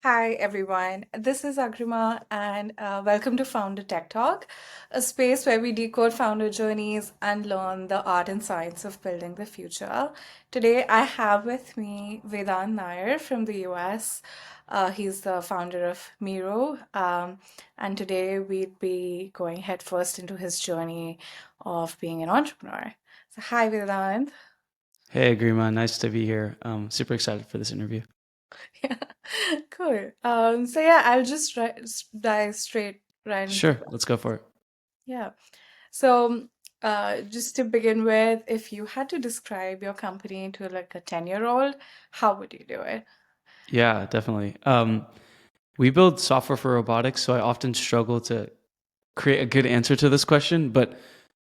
Hi, everyone. This is Agrima, and welcome to FounderTechTok, a space where we decode founder journeys and learn the art and science of building the future. Today, I have with me Vedant Nair from the US. He's the founder of Miru, and today we'd be going headfirst into his journey of being an entrepreneur. So, hi, Vedant. Hey, Agrima, nice to be here. Super excited for this interview. Yeah, cool. So yeah, I'll just dive straight right into Sure, it. let's go for it. Yeah. So, just to begin with, if you had to describe your company to like a 10-year-old, how would you do it? Yeah, definitely. We build software for robotics, so I often struggle to create a good answer to this question. But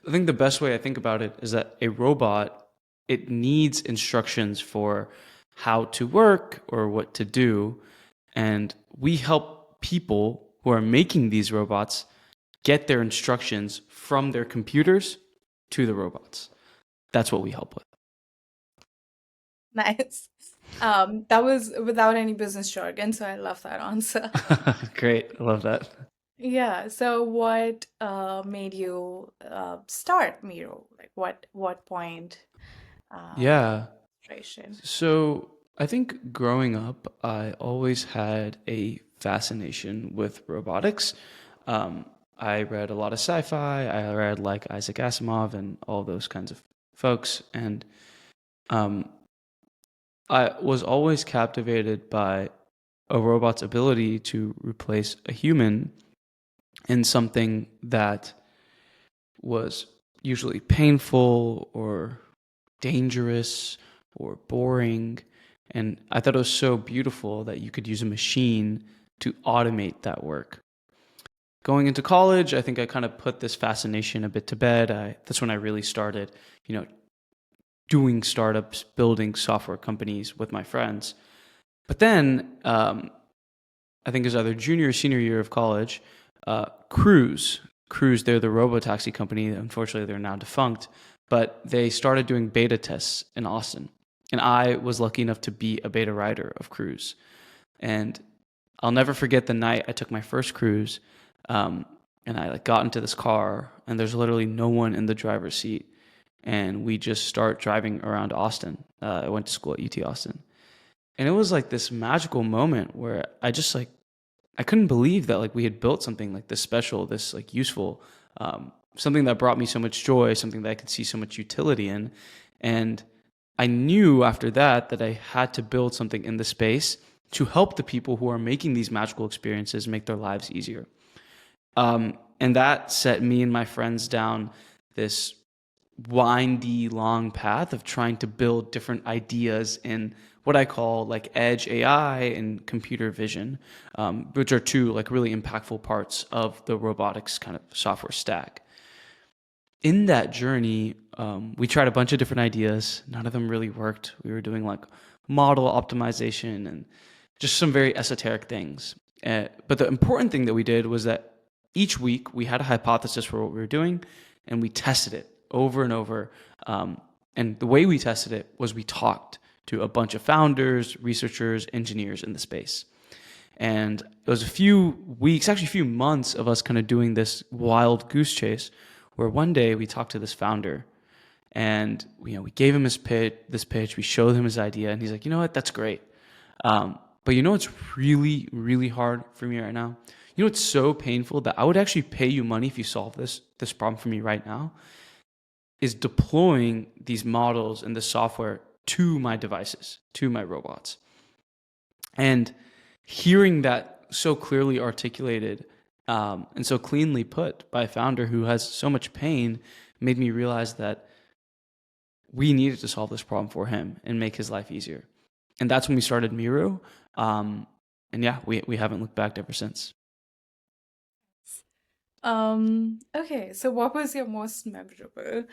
I think the best way I think about it is that a robot, it needs instructions for how to work or what to do. And we help people who are making these robots get their instructions from their computers to the robots. That's what we help with. Nice. That was without any business jargon, so I love that answer. Great. I love that. Yeah. So, what made you start Miro? Like, what point? Yeah. Registration. So I think growing up, I always had a fascination with robotics. Um, I read a lot of sci-fi. I read like Isaac Asimov and all those kinds of folks, and um, I was always captivated by a robot's ability to replace a human in something that was usually painful or dangerous or boring. And I thought it was so beautiful that you could use a machine to automate that work. Going into college, I think I kind of put this fascination a bit to bed. That's when I really started, you know, doing startups, building software companies with my friends. But then I think it was either junior or senior year of college, Cruise, they're the robo-taxi company. Unfortunately, they're now defunct, but they started doing beta tests in Austin. And I was lucky enough to be a beta rider of Cruise. And I'll never forget the night I took my first cruise. Um, and I like got into this car, and there's literally no one in the driver's seat. And we just start driving around Austin. I went to school at UT Austin. And it was like this magical moment where I couldn't believe that like we had built something like this special, this like useful, something that brought me so much joy, something that I could see so much utility in. And I knew after that that I had to build something in the space to help the people who are making these magical experiences make their lives easier. And that set me and my friends down this windy, long path of trying to build different ideas in what I call like edge AI and computer vision, which are two like really impactful parts of the robotics kind of software stack. In that journey, we tried a bunch of different ideas. None of them really worked. We were doing like model optimization and just some very esoteric things. But the important thing that we did was that each week we had a hypothesis for what we were doing, and we tested it over and over. And the way we tested it was we talked to a bunch of founders, researchers, engineers in the space. And it was a few weeks, actually a few months of us kind of doing this wild goose chase where one day we talked to this founder and we gave him this pitch, we showed him his idea, and he's like, you know what, that's great. But you know what's really, really hard for me right now? You know what's so painful that I would actually pay you money if you solve this problem for me right now? Is deploying these models and this software to my devices, to my robots. And hearing that so clearly articulated and so cleanly put by a founder who has so much pain made me realize that we needed to solve this problem for him and make his life easier. And that's when we started Miro. And yeah, we haven't looked back ever since. Okay, so what was your most memorable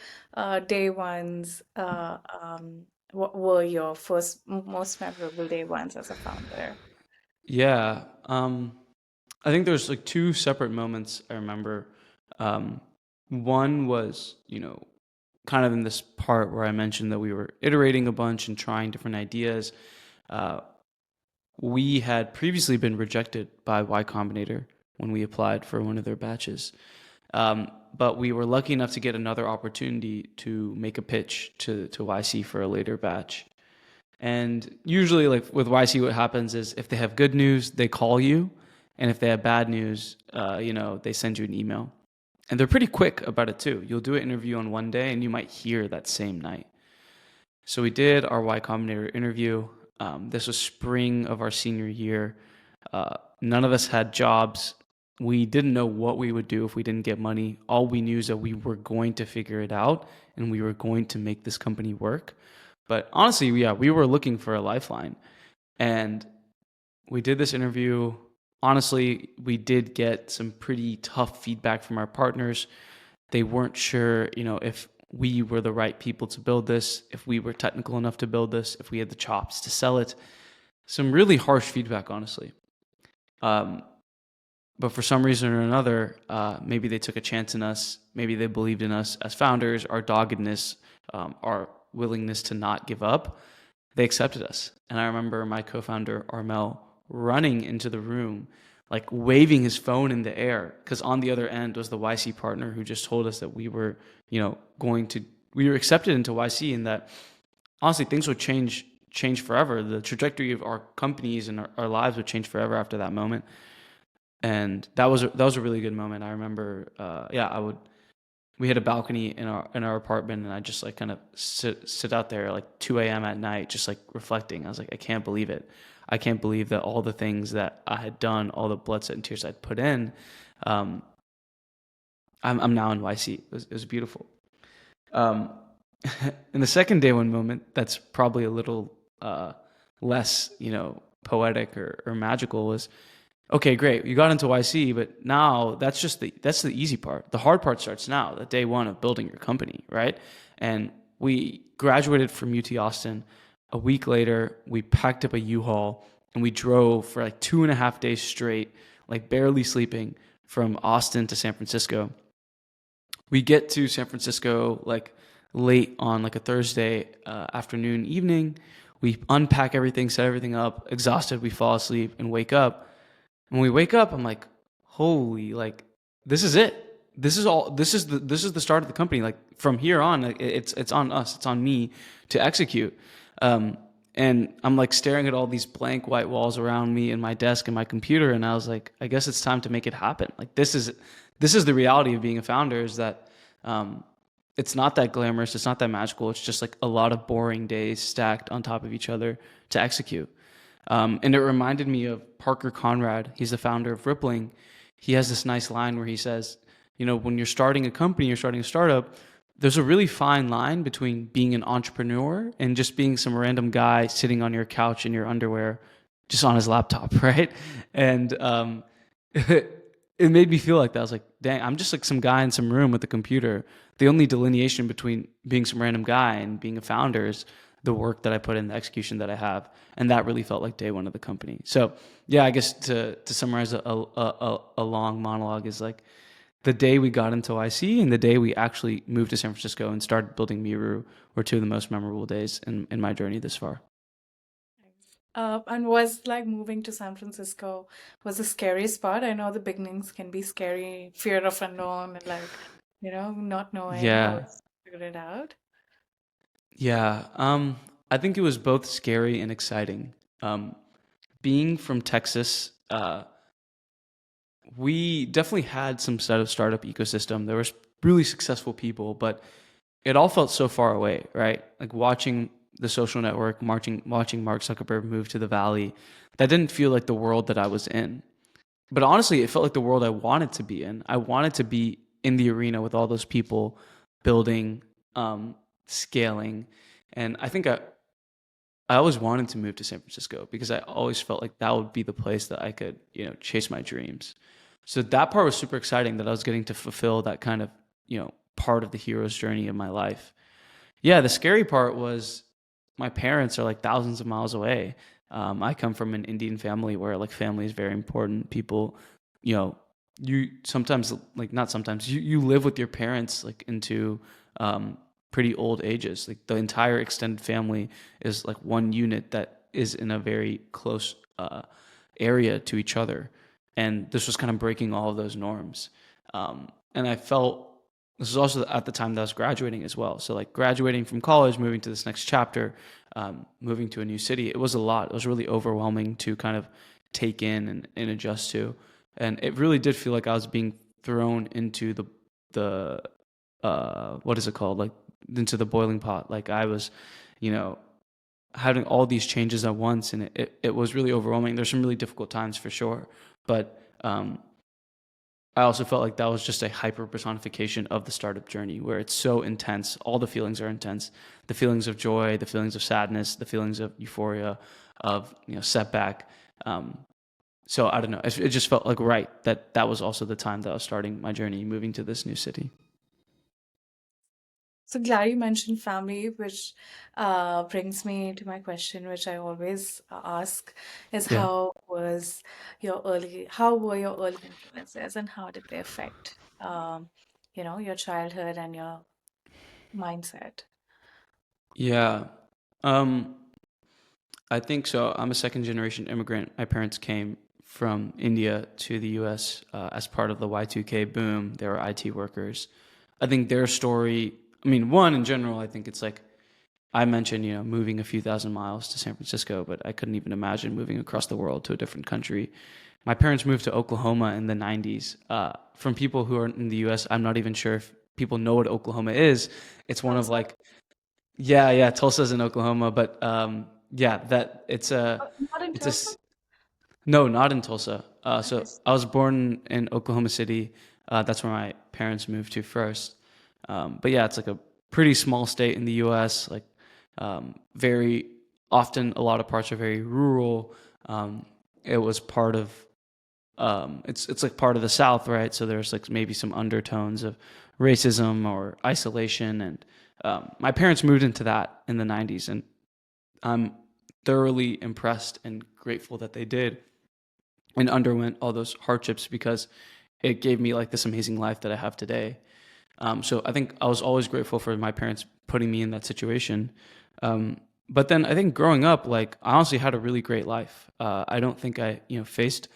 day ones? What were your most memorable day ones as a founder? Yeah. I think there's like two separate moments I remember. Um, One was, kind of in this part where I mentioned that we were iterating a bunch and trying different ideas. Uh, We had previously been rejected by Y Combinator when we applied for one of their batches. But we were lucky enough to get another opportunity to make a pitch to YC for a later batch. And usually, like with YC, what happens is if they have good news, they call you, and if they have bad news, they send you an email. And they're pretty quick about it too. You'll do an interview on one day, and you might hear that same night. So we did our Y Combinator interview. This was spring of our senior year. None of us had jobs. We didn't know what we would do if we didn't get money. All we knew is that we were going to figure it out and we were going to make this company work. But honestly, yeah, we were looking for a lifeline. And we did this interview. Honestly, we did get some pretty tough feedback from our partners. They weren't sure, if we were the right people to build this, if we were technical enough to build this, if we had the chops to sell it. Some really harsh feedback, honestly. But for some reason or another, maybe they took a chance in us. Maybe they believed in us as founders, our doggedness, our willingness to not give up. They accepted us. And I remember my co-founder, Armel, running into the room, like waving his phone in the air, because on the other end was the YC partner who just told us that we were, we were accepted into YC, and that honestly things would change forever. The trajectory of our companies and our lives would change forever after that moment. And that was a really good moment. I remember, we had a balcony in our apartment, and I just like kind of sit out there like 2 a.m. at night, just like reflecting. I was like, I can't believe it. I can't believe that all the things that I had done, all the blood, sweat, and tears I'd put in, I'm now in YC. It was beautiful. In the second day one moment, that's probably a little less, poetic or magical, was, okay, great, you got into YC, but now that's the easy part. The hard part starts now, the day one of building your company, right? And we graduated from UT Austin. A week later, we packed up a U-Haul and we drove for like 2.5 days straight, like barely sleeping, from Austin to San Francisco. We get to San Francisco like late on like a Thursday afternoon, evening. We unpack everything, set everything up, exhausted. We fall asleep and wake up. When we wake up, I'm like, holy, like, this is it. This is the start of the company. Like, from here on, like, it's on us. It's on me to execute. And I'm like staring at all these blank white walls around me and my desk and my computer. And I was like, I guess it's time to make it happen. Like, this is the reality of being a founder, is that, it's not that glamorous. It's not that magical. It's just like a lot of boring days stacked on top of each other to execute. And it reminded me of Parker Conrad. He's the founder of Rippling. He has this nice line where he says, when you're starting a company, you're starting a startup, there's a really fine line between being an entrepreneur and just being some random guy sitting on your couch in your underwear, just on his laptop, right? And it made me feel like that. I was like, dang, I'm just like some guy in some room with a computer. The only delineation between being some random guy and being a founder is the work that I put in, the execution that I have. And that really felt like day one of the company. So yeah, I guess to summarize a long monologue is like, the day we got into YC and the day we actually moved to San Francisco and started building Miru were two of the most memorable days in my journey this far. And was like moving to San Francisco was the scariest part? I know the beginnings can be scary, fear of unknown, and like, not knowing how Yeah. to figure it out. Yeah. I think it was both scary and exciting. Being from Texas, we definitely had some sort of startup ecosystem. There was really successful people, but it all felt so far away, right? Like watching the social network, watching Mark Zuckerberg move to the Valley, that didn't feel like the world that I was in. But honestly, it felt like the world I wanted to be in. I wanted to be in the arena with all those people building, scaling. And I think I always wanted to move to San Francisco because I always felt like that would be the place that I could, chase my dreams. So that part was super exciting, that I was getting to fulfill that kind of, part of the hero's journey of my life. Yeah, the scary part was my parents are like thousands of miles away. I come from an Indian family where like family is very important. People, you sometimes, like, not sometimes, you live with your parents like into pretty old ages. Like the entire extended family is like one unit that is in a very close area to each other, and this was kind of breaking all of those norms. And I felt this was also at the time that I was graduating as well. So like graduating from college, moving to this next chapter, moving to a new city, it was a lot. It was really overwhelming to kind of take in and adjust to, and it really did feel like I was being thrown into the what is it called, like into the boiling pot. Like I was, you know, having all these changes at once, and it was really overwhelming. There's some really difficult times for sure, but I also felt like that was just a hyper personification of the startup journey, where it's so intense. All the feelings are intense: the feelings of joy, the feelings of sadness, the feelings of euphoria, of setback. So I don't know. It just felt like right that was also the time that I was starting my journey, moving to this new city. So glad you mentioned family, which brings me to my question, which I always ask, is Yeah. how were your early influences, and how did they affect, your childhood and your mindset? Yeah. Um, I think so. I'm a second generation immigrant. My parents came from India to the US as part of the Y2K boom. They were IT workers. I think their story, I mean, one in general, I think it's like I mentioned, moving a few thousand miles to San Francisco, but I couldn't even imagine moving across the world to a different country. My parents moved to Oklahoma in the 90s. From people who are in the US, I'm not even sure if people know what Oklahoma is. It's one of Also, like, yeah, yeah, Tulsa's in Oklahoma, but yeah, that not in it's a Tulsa? no, not in Tulsa. Okay. So I was born in Oklahoma City. That's where my parents moved to first. But yeah, it's like a pretty small state in the U.S. Like very often, a lot of parts are very rural. It was part of it's like part of the South, right? So there's like maybe some undertones of racism or isolation, and my parents moved into that in the '90s, and I'm thoroughly impressed and grateful that they did and underwent all those hardships, because it gave me like this amazing life that I have today. So I think I was always grateful for my parents putting me in that situation. But then I think growing up, like I honestly had a really great life. I don't think I, faced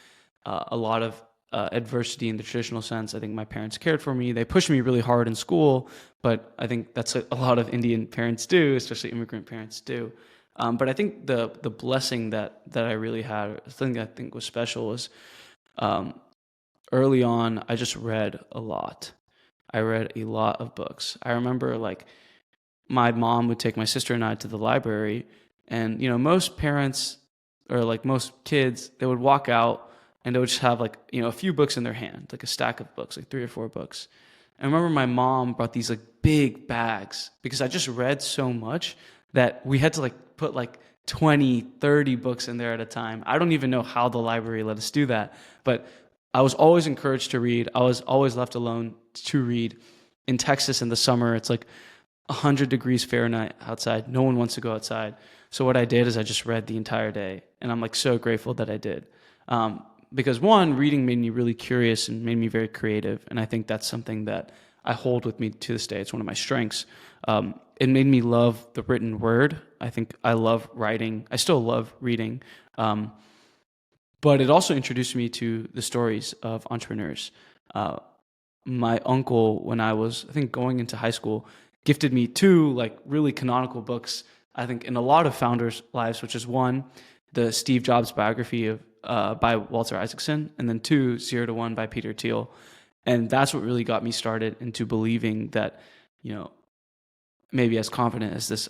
a lot of adversity in the traditional sense. I think my parents cared for me. They pushed me really hard in school, but I think that's a lot of Indian parents do, especially immigrant parents do. But I think the blessing that I really had, the thing that I think was special was um, early on, I just read a lot. I read a lot of books. I remember like my mom would take my sister and I to the library, and most parents or like most kids, they would walk out and they would just have like a few books in their hand, like a stack of books, like 3 or 4 books. I remember my mom brought these like big bags because I just read so much that we had to like put like 20, 30 books in there at a time. I don't even know how the library let us do that, but I was always encouraged to read. I was always left alone to read. In Texas in the summer, it's like 100 degrees Fahrenheit outside. No one wants to go outside. So what I did is I just read the entire day, and I'm like so grateful that I did. Because one, reading made me really curious and made me very creative, and I think that's something that I hold with me to this day. It's one of my strengths. It made me love the written word. I think I love writing. I still love reading. But it also introduced me to the stories of entrepreneurs. Uh, my uncle, when I was, I think, going into high school, gifted me two like really canonical books, I think, in a lot of founders' lives, which is one, the Steve Jobs biography of by Walter Isaacson, and then two, 0 to 1 by Peter Thiel. And that's what really got me started into believing that, you know, maybe as confident as this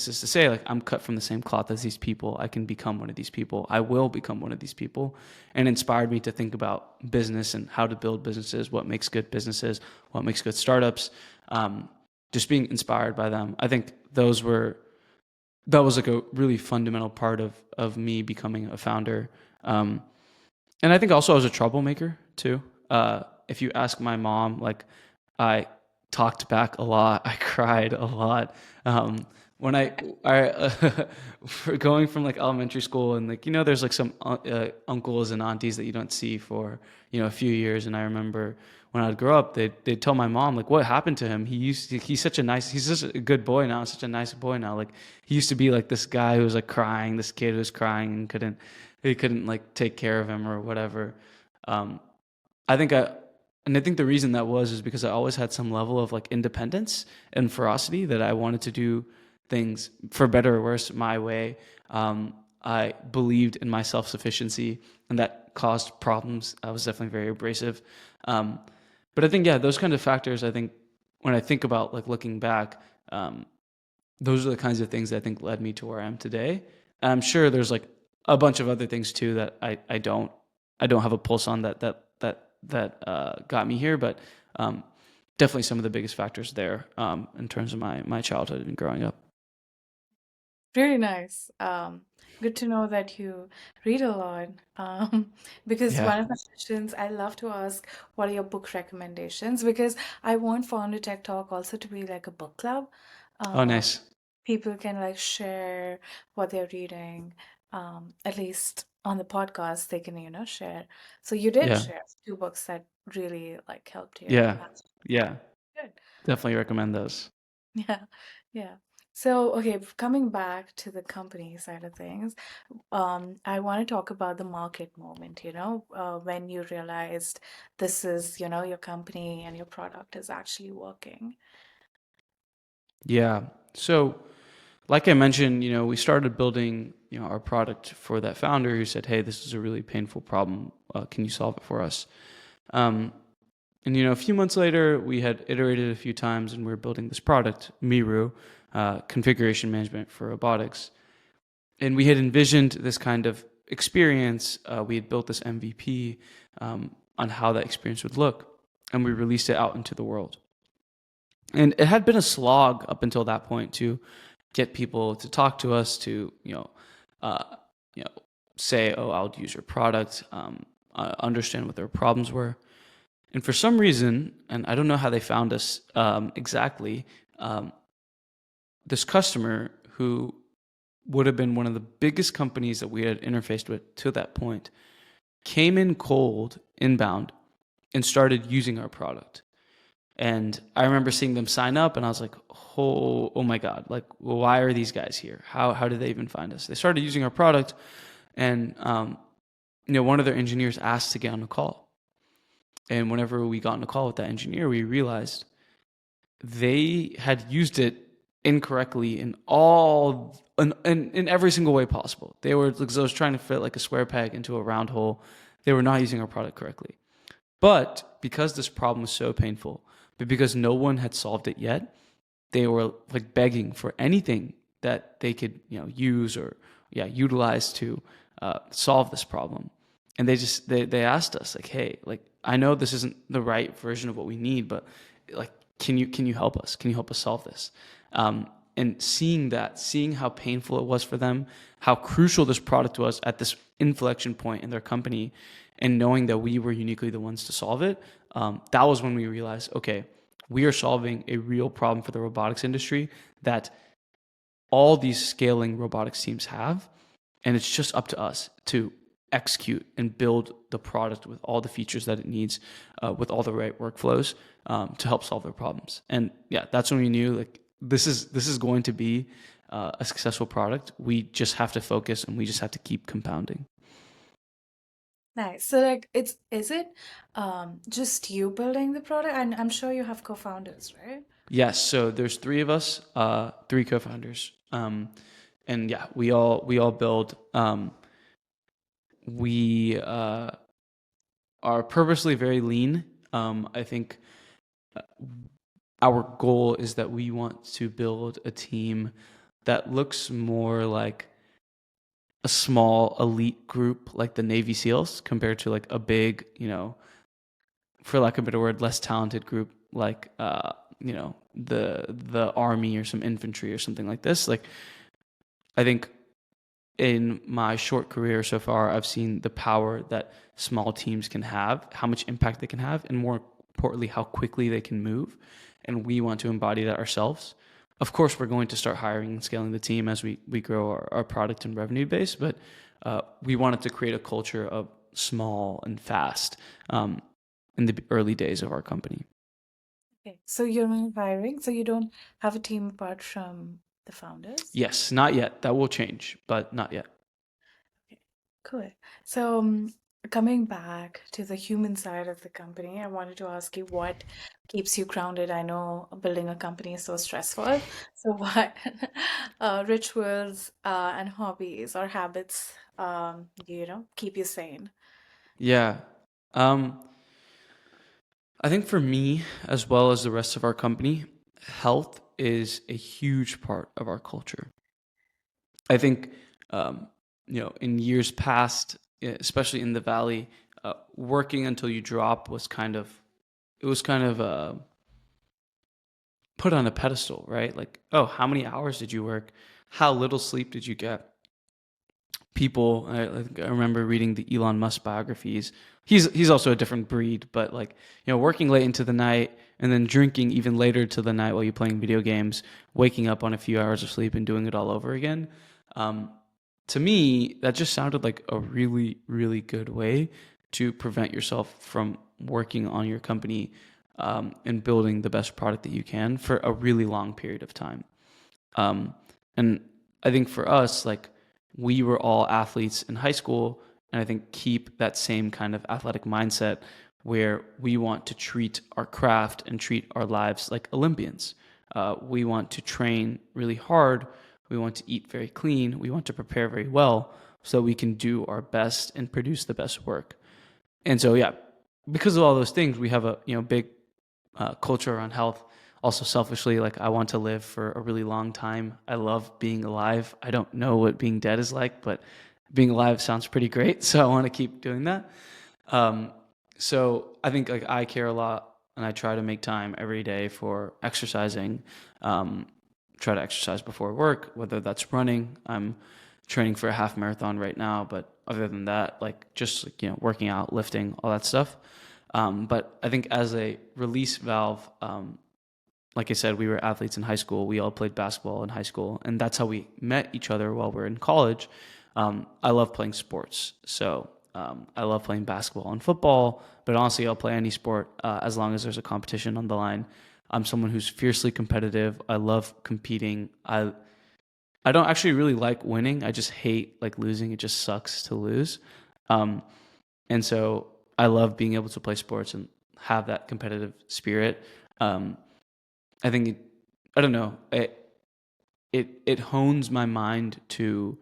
is to say, like, I'm cut from the same cloth as these people. I can become one of these people. I will become one of these people, and inspired me to think about business and how to build businesses, what makes good businesses, what makes good startups. Just being inspired by them. I think that was like a really fundamental part of me becoming a founder. And I think also I was a troublemaker too. If you ask my mom, like I talked back a lot, I cried a lot. when for going from like elementary school and like there's like some uncles and aunties that you don't see for a few years, and I remember when I'd grow up they'd tell my mom like what happened to him. He's such a good boy now, such a nice boy now. Like he used to be like this guy who was like crying, this kid who was crying and couldn't like take care of him or whatever. um I think I think the reason that was is because I always had some level of like independence and ferocity that I wanted to do things for better or worse my way. I believed in my self sufficiency, and that caused problems. I was definitely very abrasive. Um, but I think, yeah, those kind of factors, I think when I think about like looking back, um, those are the kinds of things that I think led me to where I am today. And I'm sure there's like a bunch of other things too that I don't have a pulse on that got me here, but um, definitely some of the biggest factors there in terms of my childhood and growing up. Really nice. Good to know that you read a lot. Because Yeah. one of the questions I love to ask, what are your book recommendations? Because I want Founder Tech Talk also to be like a book club. Oh, Uh, nice. People can like share what they're reading. At least on the podcast, they can, share. So you did Yeah. share two books that really like helped you. Yeah. That's Yeah. good. Definitely recommend those. Yeah, yeah. So, okay, coming back to the company side of things, I want to talk about the market moment, when you realized this is, your company and your product is actually working. Yeah. So, like I mentioned, we started building, our product for that founder who said, "Hey, this is a really painful problem. Can you solve it for us?" Um, and a few months later, we had iterated a few times, and we were building this product, Miru, configuration management for robotics. And we had envisioned this kind of experience. We had built this MVP on how that experience would look, and we released it out into the world. And it had been a slog up until that point to get people to talk to us, to uh, you know, say, "Oh, I'll use your product," understand what their problems were. And for some reason, and I don't know how they found us exactly, um, this customer who would have been one of the biggest companies that we had interfaced with to that point came in cold, inbound, and started using our product. And I remember seeing them sign up, and I was like, oh my God, like, why are these guys here? How did they even find us? They started using our product, and one of their engineers asked to get on a call. And whenever we got on a call with that engineer, we realized they had used it incorrectly in every single way possible. They were like, I was trying to fit like a square peg into a round hole. They were not using our product correctly. But because this problem was so painful, but because no one had solved it yet, they were like begging for anything that they could use or utilize to solve this problem. And they asked us like, "Hey, like I know this isn't the right version of what we need, but like can you help us? Can you help us solve this?" And seeing how painful it was for them, how crucial this product was at this inflection point in their company, and knowing that we were uniquely the ones to solve it, that was when we realized, okay, we are solving a real problem for the robotics industry that all these scaling robotics teams have. And it's just up to us to execute and build the product with all the features that it needs, with all the right workflows to help solve their problems. And yeah, that's when we knew like this is going to be a successful product. We just have to focus, and we just have to keep compounding. Nice. So like is it just you building the product? And I'm sure you have co-founders, right? Yes, so there's three of us, three co-founders, and yeah, we all build. We are purposely very lean. I think our goal is that we want to build a team that looks more like a small elite group, like the Navy SEALs, compared to like a big, for lack of a better word, less talented group like the army or some infantry or something like this. Like I think in my short career so far, I've seen the power that small teams can have, how much impact they can have, and more importantly, how quickly they can move. And we want to embody that ourselves. Of course, we're going to start hiring and scaling the team as we grow our product and revenue base, but we wanted to create a culture of small and fast in the early days of our company. Okay. So you're not hiring, so you don't have a team apart from the founders? Yes, not yet. That will change, but not yet. Okay, cool. So, coming back to the human side of the company, I wanted to ask you what keeps you grounded. I know building a company is so stressful. So, what rituals and hobbies or habits, keep you sane? Yeah. Um, I think for me, as well as the rest of our company, health is a huge part of our culture. I think, um, in years past, especially in the Valley, working until you drop was kind of put on a pedestal, right? Like, oh, how many hours did you work? How little sleep did you get? People, I remember reading the Elon Musk biographies. He's also a different breed, but like, working late into the night and then drinking even later to the night while you're playing video games, waking up on a few hours of sleep and doing it all over again. Um, to me, that just sounded like a really, really good way to prevent yourself from working on your company and building the best product that you can for a really long period of time. Um, and I think for us, like we were all athletes in high school, and I think keep that same kind of athletic mindset where we want to treat our craft and treat our lives like Olympians. We want to train really hard. We want to eat very clean. We want to prepare very well so we can do our best and produce the best work. And so, yeah, because of all those things, we have a big culture around health. Also, selfishly, like I want to live for a really long time. I love being alive. I don't know what being dead is like, but being alive sounds pretty great. So I want to keep doing that. Um, so I think like I care a lot, and I try to make time every day for exercising. Um, Try to exercise before work, whether that's running. I'm training for a half marathon right now, but other than that, like just like, working out, lifting, all that stuff. But I think as a release valve, like I said, we were athletes in high school. We all played basketball in high school, and that's how we met each other while we are in college. I love playing sports, so I love playing basketball and football. But honestly, I'll play any sport as long as there's a competition on the line. I'm someone who's fiercely competitive. I love competing. I don't actually really like winning. I just hate like losing. It just sucks to lose. Um, and so I love being able to play sports and have that competitive spirit. Um, I think I don't know. It hones my mind to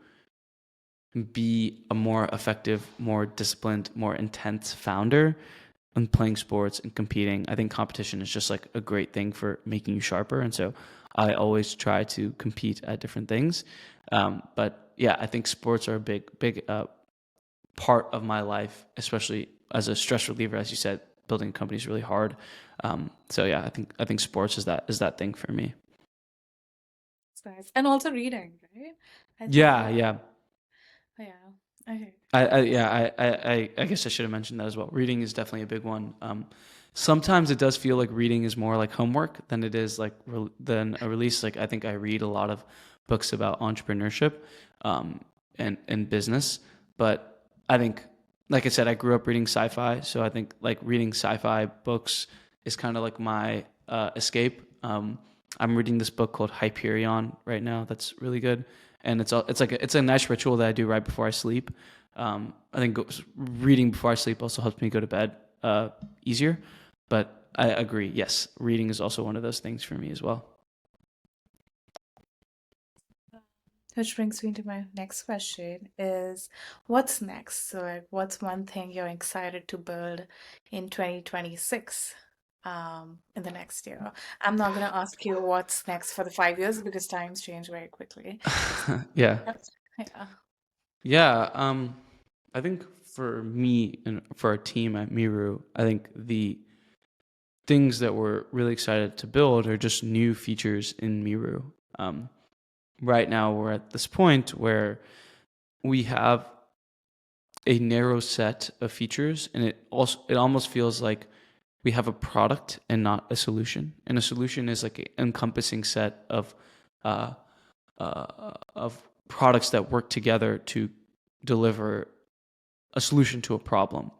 be a more effective, more disciplined, more intense founder and playing sports and competing. I think competition is just like a great thing for making you sharper. And so I always try to compete at different things. But yeah, I think sports are a big part of my life, especially as a stress reliever. As you said, building a company is really hard. So yeah, I think sports is that thing for me. It's nice. And also reading, right? I think Yeah, yeah. yeah. Okay. I guess I should have mentioned that as well. Reading is definitely a big one. Sometimes it does feel like reading is more like homework than it is like than a release. Like I think I read a lot of books about entrepreneurship um, and business, but I think, like I said, I grew up reading sci-fi, so I think like reading sci-fi books is kind of like my escape. I'm reading this book called Hyperion right now. That's really good, and it's a nice ritual that I do right before I sleep. I think reading before I sleep also helps me go to bed easier. But I agree. Yes, reading is also one of those things for me as well. Which brings me to my next question is what's next? So like what's one thing you're excited to build in 2026 in the next year? I'm not gonna ask you what's next for the 5 years because times change very quickly. Yeah, Yeah. yeah. I think for me and for our team at Miru, I think the things that we're really excited to build are just new features in Miru. Um, right now, we're at this point where we have a narrow set of features, and it almost feels like we have a product and not a solution. And a solution is like an encompassing set uh, of products that work together to deliver a solution to a problem.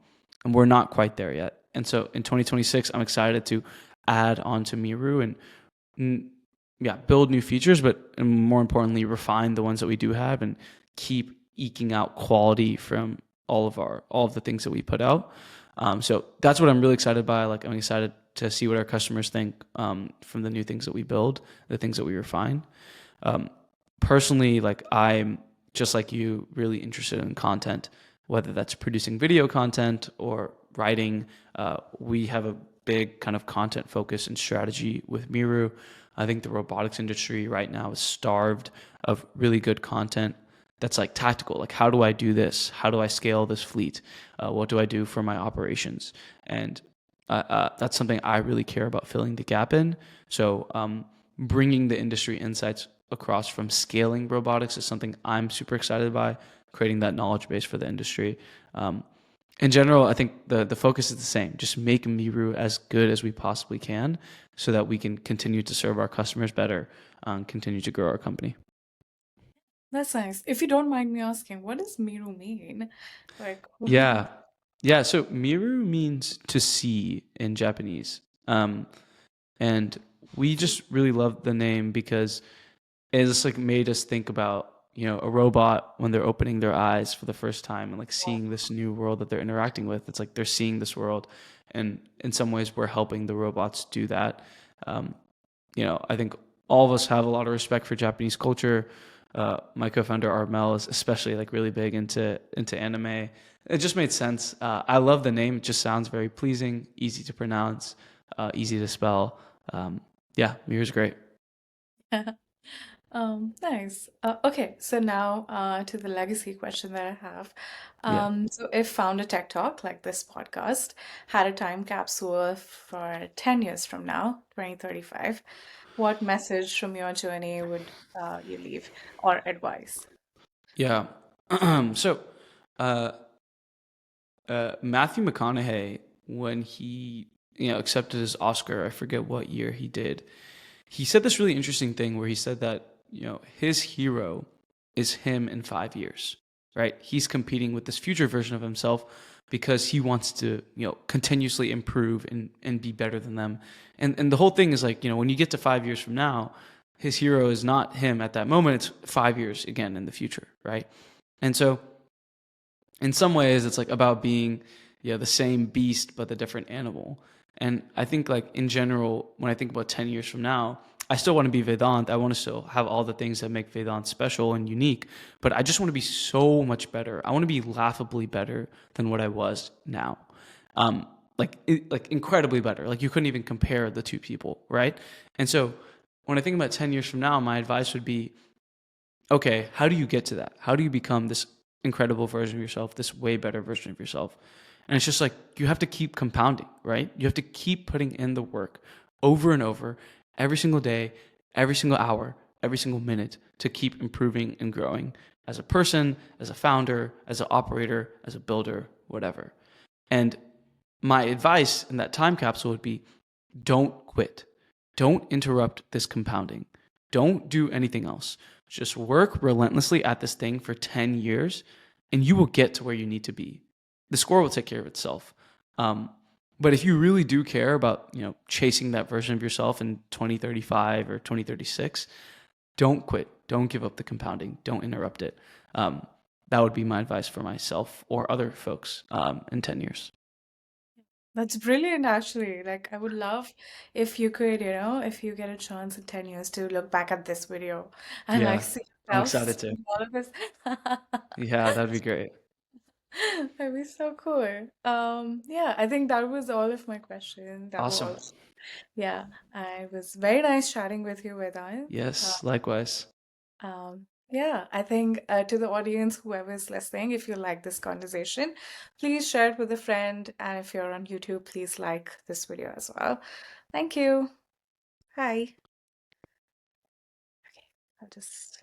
And we're not quite there yet. And so in 2026, I'm excited to add on to Miru and yeah, build new features, but more importantly, refine the ones that we do have and keep eking out quality from all of the things that we put out. So that's what I'm really excited by. Like I'm excited to see what our customers think from the new things that we build, the things that we refine. Um, Personally, like I'm just like you, really interested in content, whether that's producing video content or writing. We have a big kind of content focus and strategy with Miru. I think the robotics industry right now is starved of really good content that's like tactical. Like, how do I do this? How do I scale this fleet? What do I do for my operations? And that's something I really care about filling the gap in. So, bringing the industry insights across from scaling robotics is something I'm super excited by, creating that knowledge base for the industry. In general, I think the focus is the same. Just make Miru as good as we possibly can so that we can continue to serve our customers better, continue to grow our company. That's nice. If you don't mind me asking, what does Miru mean? Like, Yeah. Yeah. So Miru means to see in Japanese. And we just really love the name because it just like made us think about, a robot when they're opening their eyes for the first time and like seeing this new world that they're interacting with. It's like they're seeing this world. And in some ways, we're helping the robots do that. Um, I think all of us have a lot of respect for Japanese culture. My co-founder Armel is especially like really big into anime. It just made sense. I love the name. It just sounds very pleasing, easy to pronounce, easy to spell. Yeah, Mirror's great. Nice. Okay, so now to the legacy question that I have. Yeah. So if Founder Tech Talk, like this podcast, had a time capsule for 10 years from now, 2035, what message from your journey would you leave or advice? Yeah. So, uh, Matthew McConaughey, when he accepted his Oscar, I forget what year he did. He said this really interesting thing where he said that his hero is him in 5 years, right? He's competing with this future version of himself because he wants to continuously improve and be better than them. And the whole thing is like when you get to 5 years from now, his hero is not him at that moment. It's 5 years again in the future, right? And so in some ways it's like about being the same beast but the different animal. And I think like in general when I think about 10 years from now, I still want to be Vedant. I want to still have all the things that make Vedant special and unique, but I just want to be so much better. I want to be laughably better than what I was now. Like incredibly better. Like you couldn't even compare the two people, right? And so when I think about 10 years from now, my advice would be, okay, how do you get to that? How do you become this incredible version of yourself, this way better version of yourself? And it's just like you have to keep compounding, right? You have to keep putting in the work over and over, every single day, every single hour, every single minute to keep improving and growing as a person, as a founder, as an operator, as a builder, whatever. And my advice in that time capsule would be don't quit. Don't interrupt this compounding. Don't do anything else. Just work relentlessly at this thing for 10 years and you will get to where you need to be. The score will take care of itself. But if you really do care about, chasing that version of yourself in 2035 or 2036, don't quit. Don't give up the compounding. Don't interrupt it. That would be my advice for myself or other folks in 10 years. That's brilliant, actually. Like, I would love if you could, if you get a chance in 10 years to look back at this video and like Yeah, see I'm yourself excited to. saying all of this. Yeah, that'd be great. That'd be so cool. Yeah, I think that was all of my questions. That Awesome. was, yeah, I was very nice chatting with you, Vedant. Yes, likewise. Yeah, I think to the audience, whoever's listening, if you like this conversation, please share it with a friend. And if you're on YouTube, please like this video as well. Thank you. Hi. Okay, I'll just